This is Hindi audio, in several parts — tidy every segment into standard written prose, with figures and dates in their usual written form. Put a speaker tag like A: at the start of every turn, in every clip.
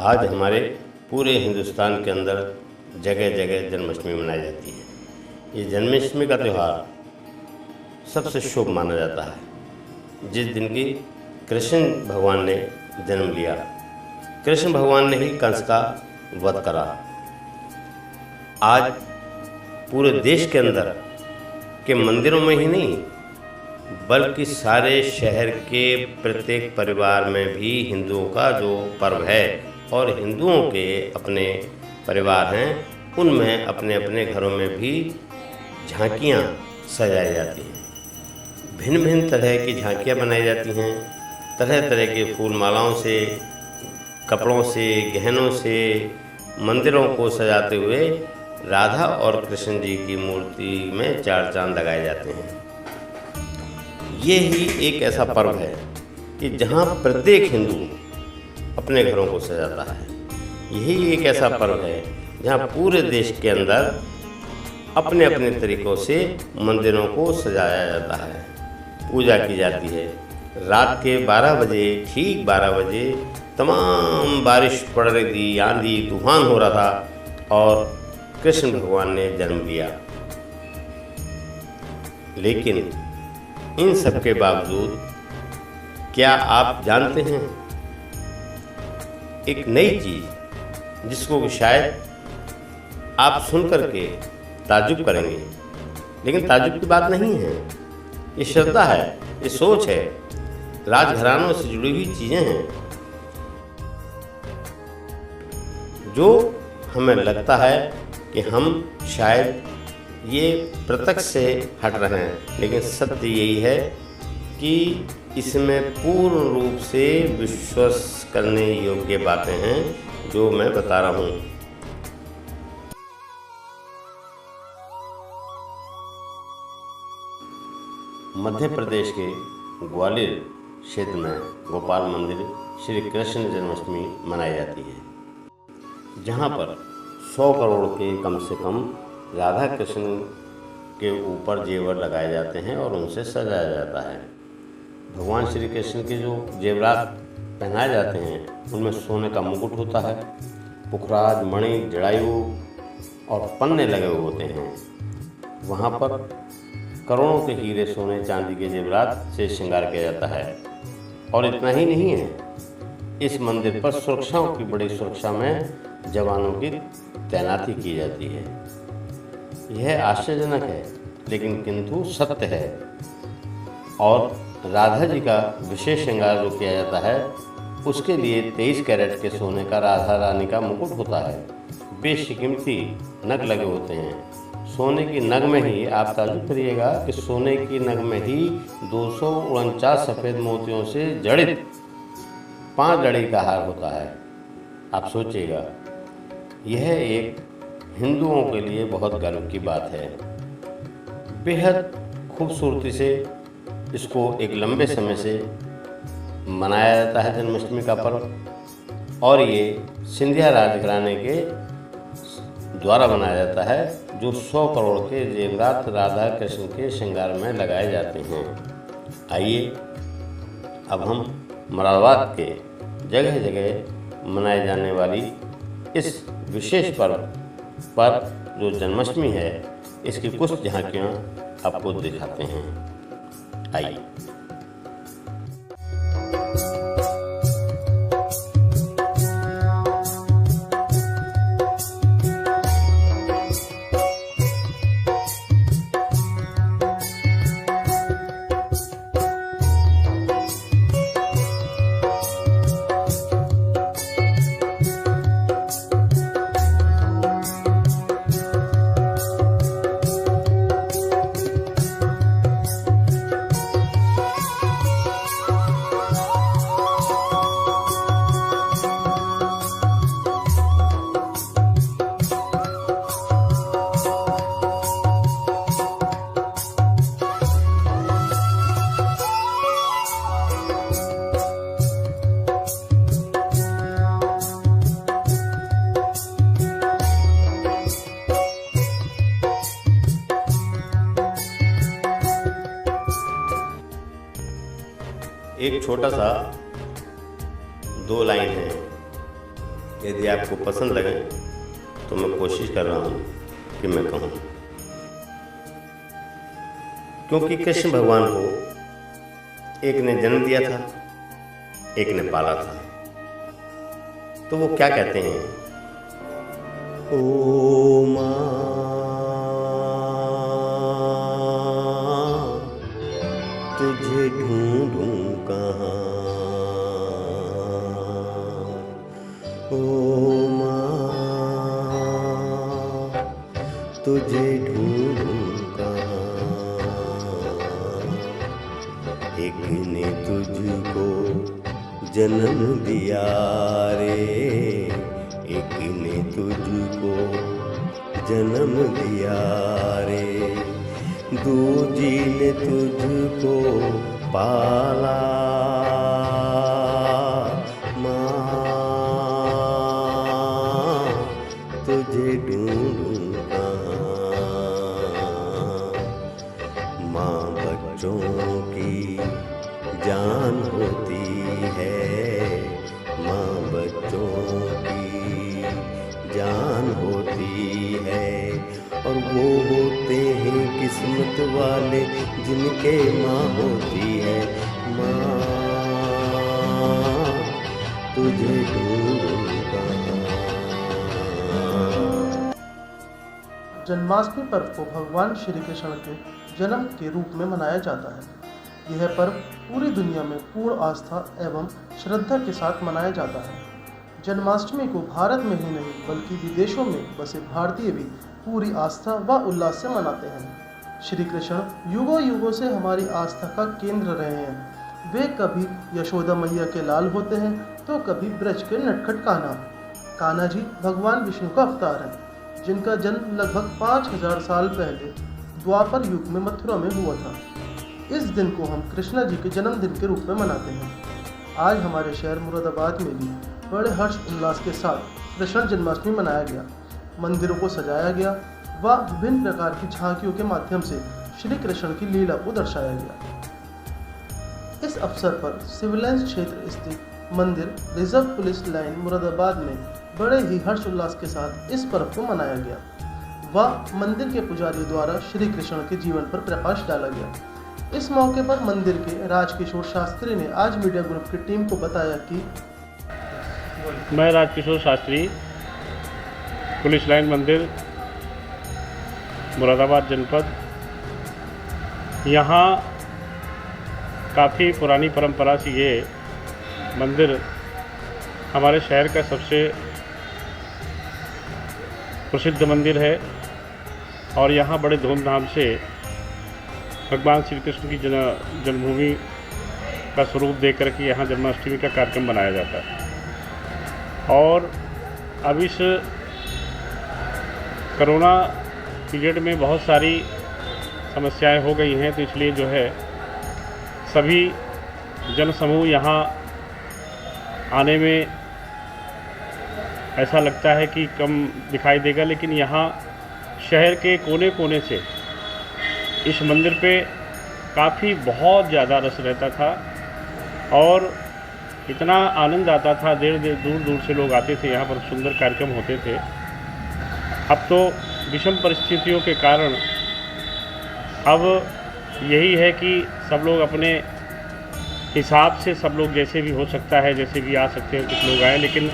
A: आज हमारे पूरे हिंदुस्तान के अंदर जगह जगह जन्माष्टमी मनाई जाती है। ये जन्माष्टमी का त्यौहार सबसे शुभ माना जाता है। जिस दिन की कृष्ण भगवान ने जन्म लिया, कृष्ण भगवान ने ही कंस का वध करा। आज पूरे देश के अंदर के मंदिरों में ही नहीं, बल्कि सारे शहर के प्रत्येक परिवार में भी हिंदुओं का जो पर्व है और हिंदुओं के अपने परिवार हैं, उनमें अपने अपने घरों में भी झांकियाँ सजाई जाती हैं। भिन्न भिन्न तरह की झांकियाँ बनाई जाती हैं। तरह तरह के फूल मालाओं से, कपड़ों से, गहनों से मंदिरों को सजाते हुए राधा और कृष्ण जी की मूर्ति में चार चांद लगाए जाते हैं। ये ही एक ऐसा पर्व है कि जहाँ प्रत्येक हिंदू अपने घरों को सजाता है। यही एक ऐसा पर्व है जहाँ पूरे देश के अंदर अपने अपने तरीक़ों से मंदिरों को सजाया जाता है, पूजा की जाती है। रात के 12 बजे, ठीक 12 बजे तमाम बारिश पड़ रही थी, आंधी तूफान हो रहा था और कृष्ण भगवान ने जन्म लिया। लेकिन इन सब के बावजूद क्या आप जानते हैं एक नई चीज़ जिसको शायद आप सुन करके ताज्जुब करेंगे, लेकिन ताज्जुब की बात नहीं है। ये श्रद्धा है, ये सोच है, राजघरानों से जुड़ी हुई चीज़ें हैं जो हमें लगता है कि हम शायद ये प्रत्यक्ष से हट रहे हैं, लेकिन सत्य यही है कि इसमें पूर्ण रूप से विश्वास करने योग्य बातें हैं जो मैं बता रहा हूँ। मध्य प्रदेश के ग्वालियर क्षेत्र में गोपाल मंदिर श्री कृष्ण जन्माष्टमी मनाई जाती है, जहाँ पर 100 करोड़ के कम से कम राधा कृष्ण के ऊपर जेवर लगाए जाते हैं और उनसे सजाया जाता है। भगवान श्री कृष्ण के जो जेवरात पहनाए जाते हैं उनमें सोने का मुकुट होता है, पुखराज, मणि, जड़ायु और पन्ने लगे हुए होते हैं। वहाँ पर करोड़ों के हीरे, सोने, चांदी के जेवरात से श्रृंगार किया जाता है। और इतना ही नहीं है, इस मंदिर पर सुरक्षाओं की बड़ी सुरक्षा में जवानों की तैनाती की जाती है। यह आश्चर्यजनक है, लेकिन किंतु सत्य है। और राधा जी का विशेष श्रृंगार जो किया जाता है उसके लिए 23 कैरेट के सोने का राधा रानी का मुकुट होता है। बेशकीमती नग लगे होते हैं। सोने की नग में ही आप ताज्जुब करिएगा कि सोने की नग में ही 249 सफ़ेद मोतियों से जड़ित 5 लड़ी का हार होता है। आप सोचिएगा, यह एक हिंदुओं के लिए बहुत गर्व की बात है। बेहद खूबसूरती से इसको एक लंबे समय से मनाया जाता है जन्माष्टमी का पर्व, और ये सिंधिया राजघराने के द्वारा मनाया जाता है, जो 100 करोड़ के जेवरात राधा कृष्ण के श्रृंगार में लगाए जाते हैं। आइए अब हम मुरादाबाद के जगह जगह मनाए जाने वाली इस विशेष पर्व पर जो जन्माष्टमी है, इसकी कुछ झांकियाँ आपको दिखाते हैं। आइए। एक छोटा सा 2 लाइन है यदि आपको पसंद लगे तो मैं कोशिश कर रहा हूँ कि मैं कहूँ, क्योंकि कृष्ण भगवान को एक ने जन्म दिया था, एक ने पाला था। तो वो क्या कहते हैं, ओ माँ तुझे ढूंढूं कहाँ, ओ माँ तुझे ढूंढूं कहाँ। एक ने तुझको जन्म दिया रे, एक ने तुझको जन्म दिया रे, दूजी ने तुझको पाला माँ तुझे ढूंढूं कहाँ। माँ बच्चों की जान होती है, माँ बच्चों की जान होती है, और वो होते हैं किस्मत वाले जिनके माँ होती है। माँ तुझे ढूंढूं कहाँ।
B: जन्माष्टमी पर्व को भगवान श्री कृष्ण के जन्म के रूप में मनाया जाता है। यह पर्व पूरी दुनिया में पूर्ण आस्था एवं श्रद्धा के साथ मनाया जाता है। जन्माष्टमी को भारत में ही नहीं बल्कि विदेशों में बसे भारतीय भी पूरी आस्था व उल्लास से मनाते हैं। श्री कृष्ण युगों युगों से हमारी आस्था का केंद्र रहे हैं। वे कभी यशोदा मैया के लाल होते हैं तो कभी ब्रज के नटखट कान्हा। कान्हा जी भगवान विष्णु का अवतार है, जिनका जन्म लगभग 5000 साल पहले द्वापर युग में मथुरा में हुआ था। इस दिन को हम कृष्णा जी के जन्मदिन के रूप में मनाते हैं। आज हमारे शहर मुरादाबाद में भी बड़े हर्ष उल्लास के साथ कृष्ण जन्माष्टमी मनाया गया। मंदिरों को सजाया गया व विभिन्न प्रकार की झांकियों के माध्यम से श्री कृष्ण की लीला को दर्शाया गया। इस अवसर पर सिविल लाइंस क्षेत्र स्थित मंदिर रिजर्व पुलिस लाइन मुरादाबाद में बड़े ही हर्ष उल्लास के साथ इस पर्व को मनाया गया व मंदिर के पुजारियों द्वारा श्री कृष्ण के जीवन पर प्रकाश डाला गया। इस मौके पर मंदिर के राजकिशोर शास्त्री ने आज मीडिया ग्रुप की टीम को बताया कि
C: मैं राजकिशोर शास्त्री, पुलिस लाइन मंदिर, मुरादाबाद जनपद। यहाँ काफ़ी पुरानी परंपरा से ये मंदिर हमारे शहर का सबसे प्रसिद्ध मंदिर है और यहाँ बड़े धूमधाम से भगवान श्री कृष्ण की जन्मभूमि का स्वरूप देकर के यहाँ जन्माष्टमी का कार्यक्रम मनाया जाता है। और अब इस कोरोना पीरियड में बहुत सारी समस्याएं हो गई हैं, तो इसलिए जो है सभी जनसमूह यहाँ आने में ऐसा लगता है कि कम दिखाई देगा, लेकिन यहाँ शहर के कोने कोने से इस मंदिर पे काफ़ी बहुत ज़्यादा रस रहता था और इतना आनंद आता था। दूर दूर से लोग आते थे, यहाँ पर सुंदर कार्यक्रम होते थे। अब तो विषम परिस्थितियों के कारण अब यही है कि सब लोग अपने हिसाब से, सब लोग जैसे भी हो सकता है, जैसे भी आ सकते हैं कुछ लोग आए, लेकिन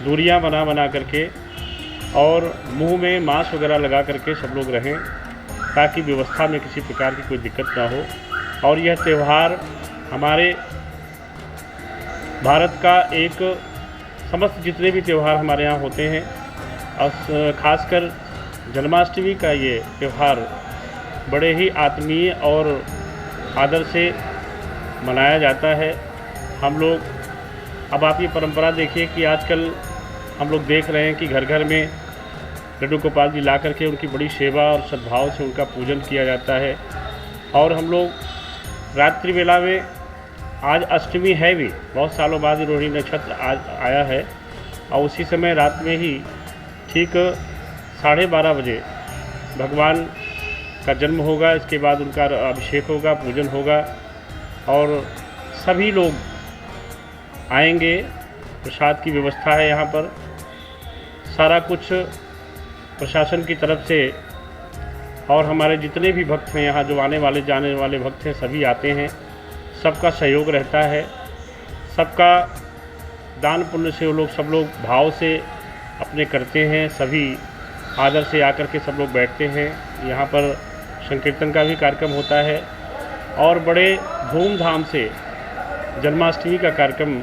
C: दूरियां बना करके और मुंह में मास्क वगैरह लगा करके सब लोग रहें, ताकि व्यवस्था में किसी प्रकार की कोई दिक्कत ना हो। और यह त्यौहार हमारे भारत का एक समस्त जितने भी त्यौहार हमारे यहाँ होते हैं, और ख़ासकर जन्माष्टमी का ये त्यौहार बड़े ही आत्मीय और आदर से मनाया जाता है। हम लोग, अब आप ये परंपरा देखिए कि आजकल हम लोग देख रहे हैं कि घर घर में लड्डू गोपाल जी ला करके उनकी बड़ी सेवा और सद्भाव से उनका पूजन किया जाता है। और हम लोग रात्रि वेला में, आज अष्टमी है भी, बहुत सालों बाद रोहिणी नक्षत्र आज आया है, और उसी समय रात में ही ठीक 12:30 बजे भगवान का जन्म होगा। इसके बाद उनका अभिषेक होगा, पूजन होगा और सभी लोग आएंगे प्रसाद की व्यवस्था है यहाँ पर। सारा कुछ प्रशासन की तरफ से, और हमारे जितने भी भक्त हैं यहाँ, जो आने वाले जाने वाले भक्त हैं, सभी आते हैं। सबका सहयोग रहता है, सबका दान पुण्य से वो लोग सब लोग भाव से अपने करते हैं। सभी आदर से आकर के सब लोग बैठते हैं। यहाँ पर संकीर्तन का भी कार्यक्रम होता है और बड़े धूमधाम से जन्माष्टमी का कार्यक्रम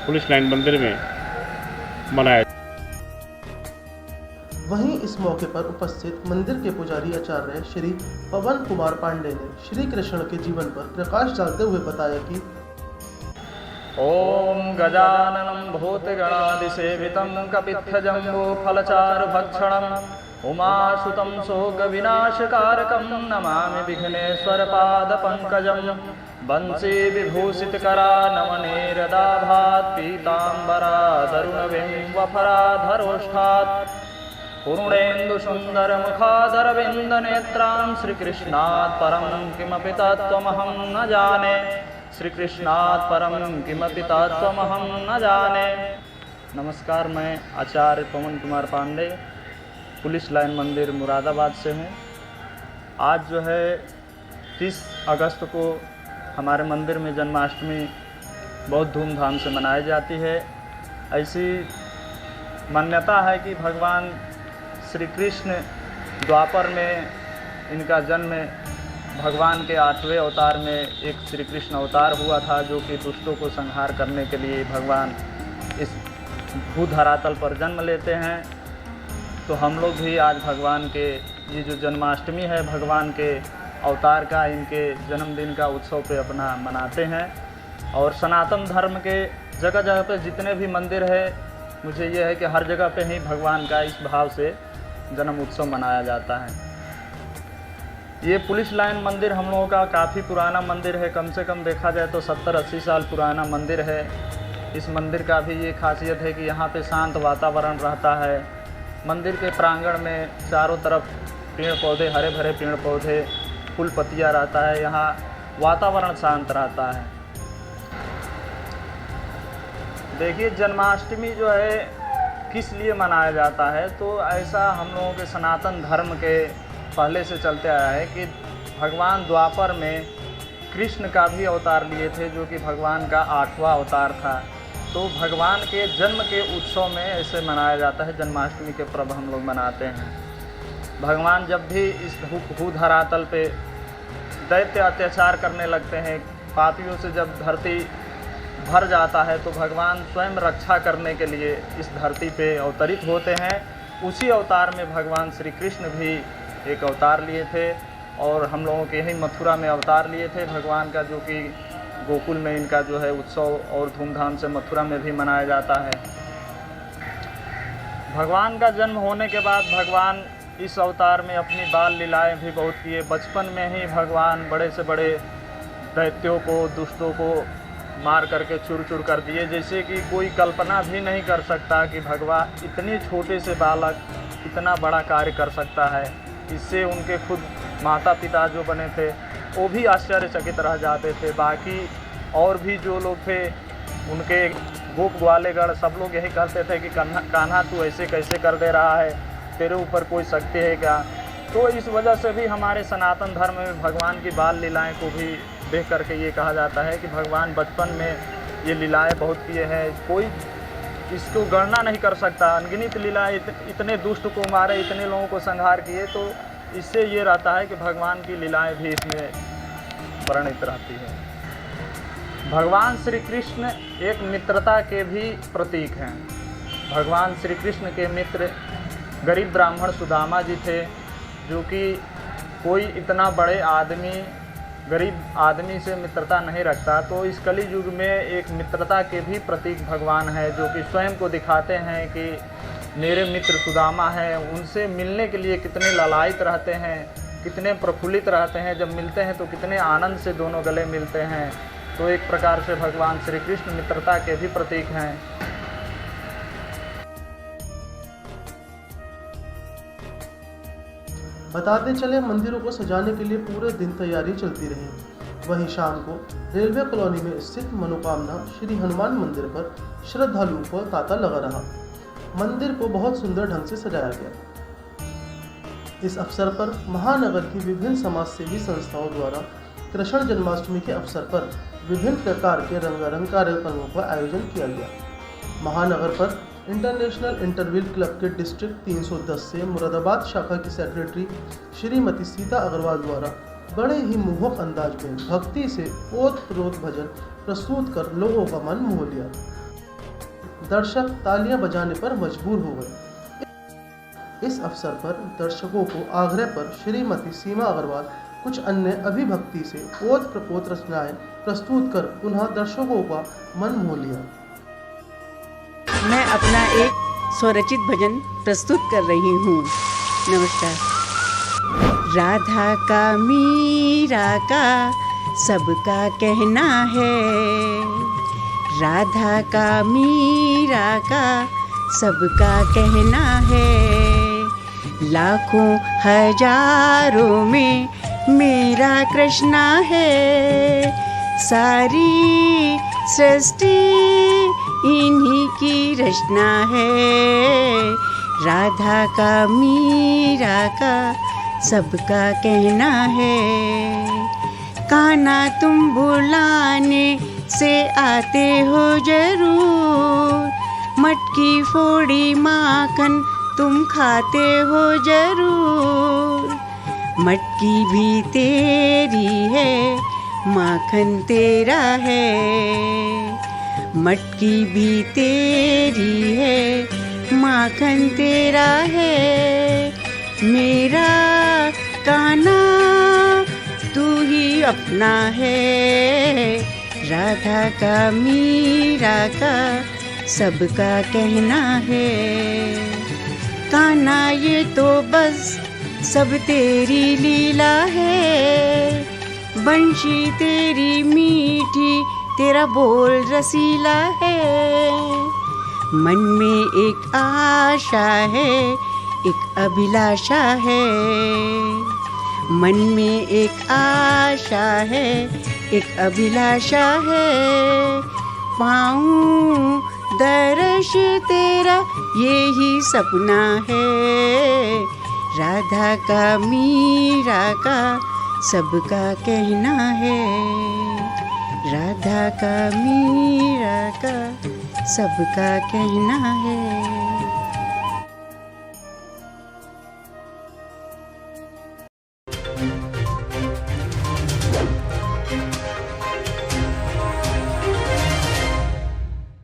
C: पुलिस लाइन मंदिर में मनाया।
B: वहीं इस मौके पर उपस्थित मंदिर के पुजारी आचार्य श्री पवन कुमार पांडे ने श्री कृष्ण के जीवन पर प्रकाश डालते हुए बताया कि
D: ओम गजाननं भूतगणादिसेवितं कपित्थजम्बूफलचारुभक्षणं उमासुतं शोकविनाशकारकं नमामि विघ्नेश्वरपादपङ्कजं वंशी विभूषितकरानमनेरदाभात् पीताम्बरादरुणविं वफराधरोष्ठात् पूर्णेन्दुसुन्दरमुखादरविन्दनेत्रां श्रीकृष्णात् परं किमपि तत्त्वमहं न जाने। श्रीकृष्णात् परम किमपि तत्त्वमहं न जाने। नमस्कार, मैं आचार्य पवन कुमार पांडे पुलिस लाइन मंदिर मुरादाबाद से हूँ। आज जो है 30 अगस्त को हमारे मंदिर में जन्माष्टमी बहुत धूमधाम से मनाई जाती है। ऐसी मान्यता है कि भगवान श्री कृष्ण द्वापर में इनका जन्म भगवान के 8वें अवतार में एक श्री कृष्ण अवतार हुआ था, जो कि दुष्टों को संहार करने के लिए भगवान इस भूधरातल पर जन्म लेते हैं। तो हम लोग भी आज भगवान के ये जो जन्माष्टमी है, भगवान के अवतार का, इनके जन्मदिन का उत्सव पे अपना मनाते हैं। और सनातन धर्म के जगह जगह पे जितने भी मंदिर है, मुझे ये है कि हर जगह पे ही भगवान का इस भाव से जन्म उत्सव मनाया जाता है। ये पुलिस लाइन मंदिर हम लोगों का काफ़ी पुराना मंदिर है। कम से कम देखा जाए तो 70-80 साल पुराना मंदिर है। इस मंदिर का भी ये खासियत है कि यहाँ पे शांत वातावरण रहता है। मंदिर के प्रांगण में चारों तरफ पेड़ पौधे, हरे भरे पेड़ पौधे, फूल पत्तियाँ रहता है। यहाँ वातावरण शांत रहता है। देखिए, जन्माष्टमी जो है किस लिए मनाया जाता है, तो ऐसा हम लोगों के सनातन धर्म के पहले से चलते आया है कि भगवान द्वापर में कृष्ण का भी अवतार लिए थे, जो कि भगवान का 8वां अवतार था। तो भगवान के जन्म के उत्सव में ऐसे मनाया जाता है। जन्माष्टमी के पर्व हम लोग मनाते हैं। भगवान जब भी इस भूधरातल पे दैत्य अत्याचार करने लगते हैं, पापियों से जब धरती भर जाता है, तो भगवान स्वयं रक्षा करने के लिए इस धरती पे अवतरित होते हैं। उसी अवतार में भगवान श्री कृष्ण भी एक अवतार लिए थे और हम लोगों के यही मथुरा में अवतार लिए थे भगवान का, जो कि गोकुल में इनका जो है उत्सव और धूमधाम से मथुरा में भी मनाया जाता है। भगवान का जन्म होने के बाद भगवान इस अवतार में अपनी बाल लीलाएँ भी बहुत किए। बचपन में ही भगवान बड़े से बड़े दैत्यों को, दुष्टों को मार करके चूर चूर कर दिए। जैसे कि कोई कल्पना भी नहीं कर सकता कि भगवान इतने छोटे से बालक इतना बड़ा कार्य कर सकता है। इससे उनके खुद माता पिता जो बने थे वो भी आश्चर्यचकित रह जाते थे। बाकी और भी जो लोग थे, उनके गोप ग्वालेगढ़, सब लोग यही कहते थे कि कान्हा तू ऐसे कैसे कर दे रहा है, तेरे ऊपर कोई शक्ति है क्या। तो इस वजह से भी हमारे सनातन धर्म में भगवान की बाल लीलाएँ को भी देख करके ये कहा जाता है कि भगवान बचपन में ये लीलाएँ बहुत किए हैं। कोई इसको गणना नहीं कर सकता। अनगिनत लीलाएँ, इतने दुष्ट को मारे, इतने लोगों को संहार किए। तो इससे ये रहता है कि भगवान की लीलाएँ भी इसमें वर्णित रहती है। भगवान श्री कृष्ण एक मित्रता के भी प्रतीक हैं। भगवान श्री कृष्ण के मित्र गरीब ब्राह्मण सुदामा जी थे, जो कि कोई इतना बड़े आदमी गरीब आदमी से मित्रता नहीं रखता। तो इस कली युग में एक मित्रता के भी प्रतीक भगवान है, जो कि स्वयं को दिखाते हैं कि मेरे मित्र सुदामा हैं। उनसे मिलने के लिए कितने लालायित रहते हैं, कितने प्रफुल्लित रहते हैं। जब मिलते हैं तो कितने आनंद से दोनों गले मिलते हैं। तो एक प्रकार से भगवान श्री कृष्ण मित्रता के भी प्रतीक हैं।
B: बताते चले, मंदिरों को सजाने के लिए पूरे दिन तैयारी चलती रही। वहीं शाम को रेलवे कॉलोनी में स्थित मनोकामना श्री हनुमान मंदिर पर श्रद्धालुओं को तांता लगा रहा। मंदिर को बहुत सुंदर ढंग से सजाया गया। इस अवसर पर महानगर की विभिन्न समाजसेवी संस्थाओं द्वारा कृष्ण जन्माष्टमी के अवसर पर विभिन्न प्रकार के रंगारंग कार्यक्रमों का आयोजन किया गया। महानगर पर इंटरनेशनल इंटरव्हील क्लब के डिस्ट्रिक्ट 310 से मुरादाबाद शाखा की सेक्रेटरी श्रीमती सीता अग्रवाल द्वारा बड़े ही मोहक अंदाज में भक्ति से ओत-प्रोत भजन प्रस्तुत कर लोगों का मन मोह लिया। दर्शक तालियां बजाने पर मजबूर हो गए। इस अवसर पर दर्शकों को आग्रह पर श्रीमती सीमा अग्रवाल कुछ अन्य अभिभक्ति से ओत-प्रोत रचनाएं प्रस्तुत कर पुनः दर्शकों का मन मोह लिया।
E: मैं अपना एक स्वरचित भजन प्रस्तुत कर रही हूँ। नमस्कार। राधा का मीरा का सबका कहना है, राधा का मीरा का सबका कहना है, लाखों हजारों में मेरा कृष्णा है, सारी सृष्टि इन्हीं की रचना है, राधा का मीरा का सबका कहना है। कान्हा तुम बुलाने से आते हो जरूर, मटकी फोड़ी माखन तुम खाते हो जरूर, मटकी भी तेरी है माखन तेरा है, मटकी भी तेरी है माखन तेरा है, मेरा कान्हा तू ही अपना है, राधा का मीरा का सबका कहना है। कान्हा ये तो बस सब तेरी लीला है, बंशी तेरी मीठी तेरा बोल रसीला है, मन में एक आशा है एक अभिलाषा है, मन में एक आशा है एक अभिलाषा है, पाऊं दर्श तेरा यही सपना है, राधा का मीरा का सबका कहना है, राधा का मीरा का सबका कहना है।